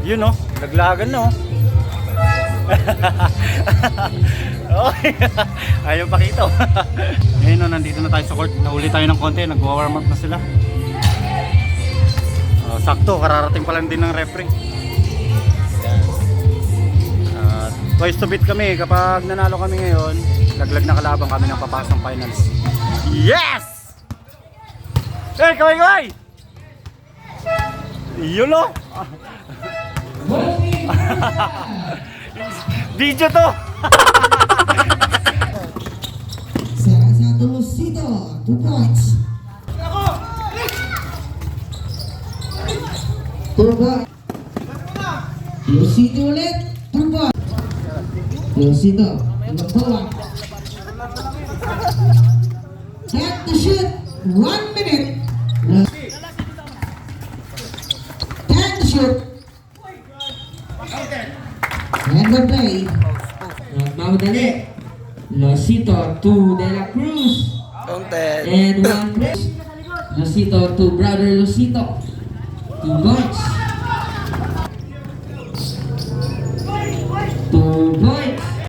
Yun no, laglagan no. Okay. Ayaw pakita. Ngayon no, nandito na tayo sa court. Nauli tayo ng konti, nagwa-warm up na sila. Sakto, kararating pa lang din ng referee. Twice to beat kami. Kapag nanalo kami ngayon, laglag na kalaban kami ng papasang finals. Yes! Hey, kaway! Yun o! Video to! Satu Lucito, 2 points. 2 points. Lucito ulit, 2 points. Lucito, number 1. Set to shoot, 1 minute. Time to shoot. And the play. Maudali. Lucito to De La Cruz. And 1 play. Lucito to brother Lucito. 2 points.